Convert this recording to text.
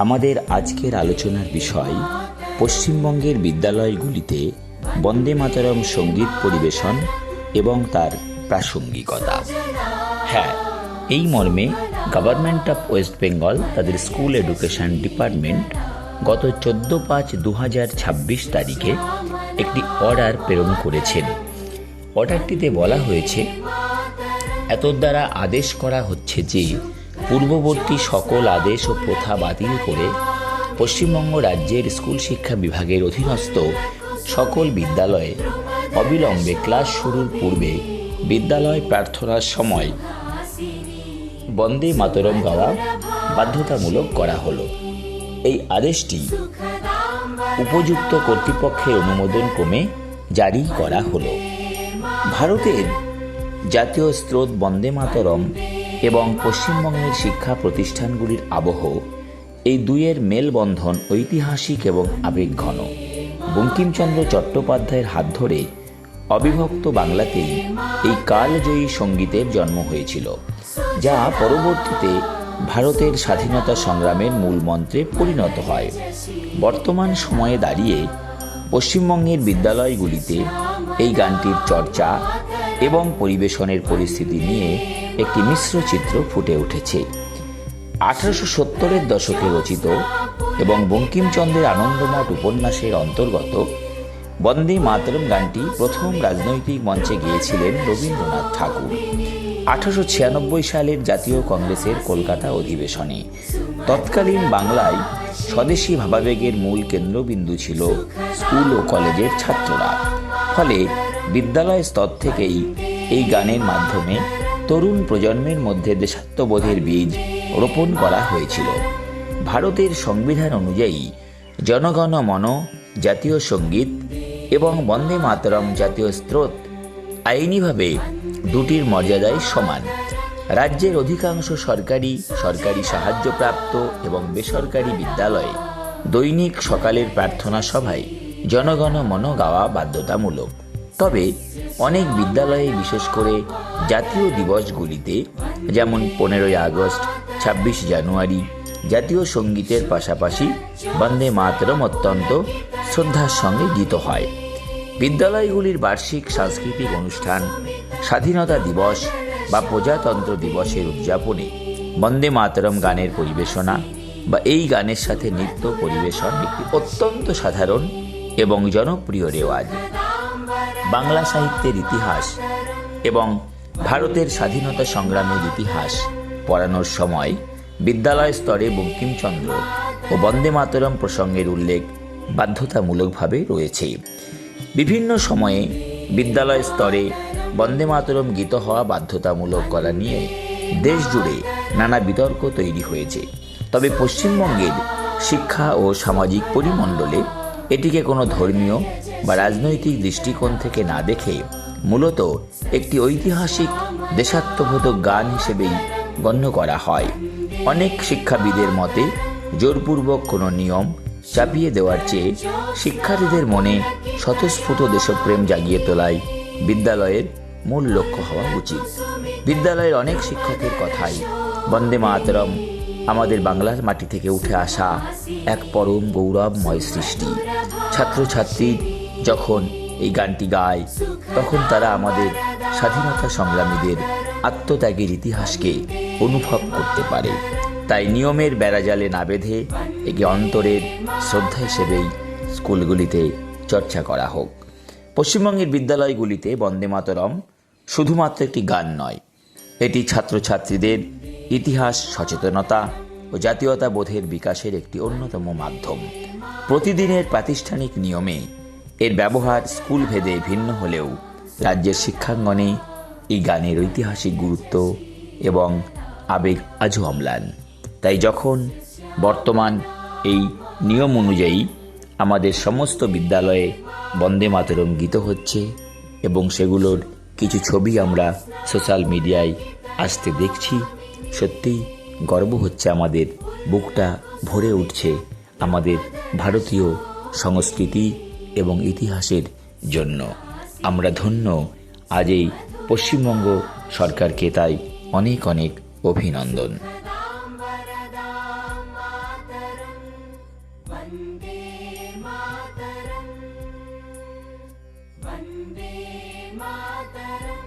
আমাদের আজকের আলোচনার বিষয় পশ্চিমবঙ্গের বিদ্যালয়গুলিতে বন্দে মাতরম সঙ্গীত পরিবেশন এবং তার প্রাসঙ্গিকতা। হ্যাঁ, এই মর্মে গভর্নমেন্ট অফ ওয়েস্ট বেঙ্গল তাদের স্কুল এডুকেশন ডিপার্টমেন্ট গত 14/5/2026 তারিখে একটি অর্ডার প্রেরণ করেছেন। অর্ডারটিতে বলা হয়েছে, এতদ্বারা আদেশ করা হচ্ছে যে পূর্ববর্তী সকল আদেশ ও প্রথা বাতিল করে পশ্চিমবঙ্গ রাজ্যের স্কুল শিক্ষা বিভাগের অধীনস্থ সকল বিদ্যালয়ে অবিলম্বে ক্লাস শুরুর পূর্বে বিদ্যালয় প্রার্থনার সময় বন্দে মাতরম গাওয়া বাধ্যতামূলক করা হলো। এই আদেশটি উপযুক্ত কর্তৃপক্ষের অনুমোদন ক্রমে জারি করা হলো। ভারতের জাতীয় স্রোত বন্দে মাতরম এবং পশ্চিমবঙ্গের শিক্ষা প্রতিষ্ঠানগুলির আবহ, এই দুইয়ের মেলবন্ধন ঐতিহাসিক এবং আবেগঘন। বঙ্কিমচন্দ্র চট্টোপাধ্যায়ের হাত ধরে অবিভক্ত বাংলাতেই এই কালজয়ী সঙ্গীতের জন্ম হয়েছিল, যা পরবর্তীতে ভারতের স্বাধীনতা সংগ্রামের মূল মন্ত্রে পরিণত হয়। বর্তমান সময়ে দাঁড়িয়ে পশ্চিমবঙ্গের বিদ্যালয়গুলিতে এই গানটির চর্চা এবং পরিবেশনের পরিস্থিতি নিয়ে একটি মিশ্র চিত্র ফুটে উঠেছে। 1870-এর দশকে রচিত এবং বঙ্কিমচন্দ্রের আনন্দমঠ উপন্যাসের অন্তর্গত বন্দে মাতরম গানটি প্রথম রাজনৈতিক মঞ্চে গেয়েছিলেন রবীন্দ্রনাথ ঠাকুর 1896 সালের জাতীয় কংগ্রেসের কলকাতা অধিবেশনে। তৎকালীন বাংলায় স্বদেশী ভাবাবেগের মূল কেন্দ্রবিন্দু ছিল স্কুল ও কলেজের ছাত্ররা। ফলে বিদ্যালয় স্তর থেকেই এই গানের মাধ্যমে তরুণ প্রজন্মের মধ্যে দেশাত্মবোধের বীজ রোপণ করা হয়েছিল। ভারতের সংবিধান অনুযায়ী জনগণ মন জাতীয় সঙ্গীত এবং বন্দে মাতরম জাতীয় স্রোত আইনিভাবে দুটির মর্যাদায় সমান। রাজ্যের অধিকাংশ সরকারি সাহায্যপ্রাপ্ত এবং বেসরকারি বিদ্যালয়ে দৈনিক সকালের প্রার্থনা সভায় জনগণ মন গাওয়া বাধ্যতামূলক। তবে অনেক বিদ্যালয়ে, বিশেষ করে জাতীয় দিবসগুলিতে যেমন 15ই আগস্ট, 26 জানুয়ারি, জাতীয় সঙ্গীতের পাশাপাশি বন্দে মাতরম অত্যন্ত শ্রদ্ধার সঙ্গে গীত হয়। বিদ্যালয়গুলির বার্ষিক সাংস্কৃতিক অনুষ্ঠান, স্বাধীনতা দিবস বা প্রজাতন্ত্র দিবসের উদযাপনে বন্দে মাতরম গানের পরিবেশনা বা এই গানের সাথে নৃত্য পরিবেশন একটি অত্যন্ত সাধারণ এবং জনপ্রিয় রেওয়াজ। বাংলা সাহিত্যের ইতিহাস এবং ভারতের স্বাধীনতা সংগ্রামের ইতিহাস পড়ানোর সময় বিদ্যালয় স্তরে বঙ্কিমচন্দ্র ও বন্দে মাতরম প্রসঙ্গের উল্লেখ বাধ্যতামূলকভাবে রয়েছে। বিভিন্ন সময়ে বিদ্যালয় স্তরে বন্দে মাতরম গীত হওয়া বাধ্যতামূলক করা নিয়ে দেশ জুড়ে নানা বিতর্ক তৈরি হয়েছে। তবে পশ্চিমবঙ্গের শিক্ষা ও সামাজিক পরিমণ্ডলে এটিকে কোনো ধর্মীয় বা রাজনৈতিক দৃষ্টিকোণ থেকে না দেখে মূলত একটি ঐতিহাসিক দেশাত্মবোধক গান হিসেবেই গণ্য করা হয়। অনেক শিক্ষাবিদের মতে জোরপূর্বক কোনো নিয়ম চাপিয়ে দেওয়ার চেয়ে শিক্ষার্থীদের মনে স্বতঃস্ফূর্ত দেশপ্রেম জাগিয়ে তোলাই বিদ্যালয়ের মূল লক্ষ্য হওয়া উচিত। বিদ্যালয়ের অনেক শিক্ষকের কথাই বন্দে মাতরম আমাদের বাংলার মাটি থেকে উঠে আসা এক পরম গৌরবময় সৃষ্টি। ছাত্রছাত্রী যখন এই গানটি গায়, তখন তারা আমাদের স্বাধীনতা সংগ্রামীদের আত্মত্যাগের ইতিহাসকে অনুভব করতে পারে। তাই নিয়মের বেড়াজালে না বেঁধে একে অন্তরের শ্রদ্ধা হিসেবেই স্কুলগুলিতে চর্চা করা হোক। পশ্চিমবঙ্গের বিদ্যালয়গুলিতে বন্দে মাতরম শুধুমাত্র একটি গান নয়, এটি ছাত্রছাত্রীদের ইতিহাস সচেতনতা ও জাতীয়তা বোধের বিকাশের একটি অন্যতম মাধ্যম। প্রতিদিনের প্রাতিষ্ঠানিক নিয়মে এর ব্যবহার স্কুল ভেদে ভিন্ন হলেও রাজ্যের শিক্ষাঙ্গনে এই গানের ঐতিহাসিক গুরুত্ব এবং আবেগ আজও অম্লান। তাই যখন বর্তমান এই নিয়ম অনুযায়ী আমাদের সমস্ত বিদ্যালয়ে বন্দে মাতরম গীত হচ্ছে এবং সেগুলোর কিছু ছবি আমরা সোশ্যাল মিডিয়ায় আসতে দেখছি, সত্যিই গর্ব হচ্ছে, আমাদের বুকটা ভরে উঠছে আমাদের ভারতীয় সংস্কৃতি এবং ইতিহাসের জন্য। আমরা ধন্য। আজ এই পশ্চিমবঙ্গ সরকারকে তাই অনেক অনেক অভিনন্দন। वन्दे मातरम्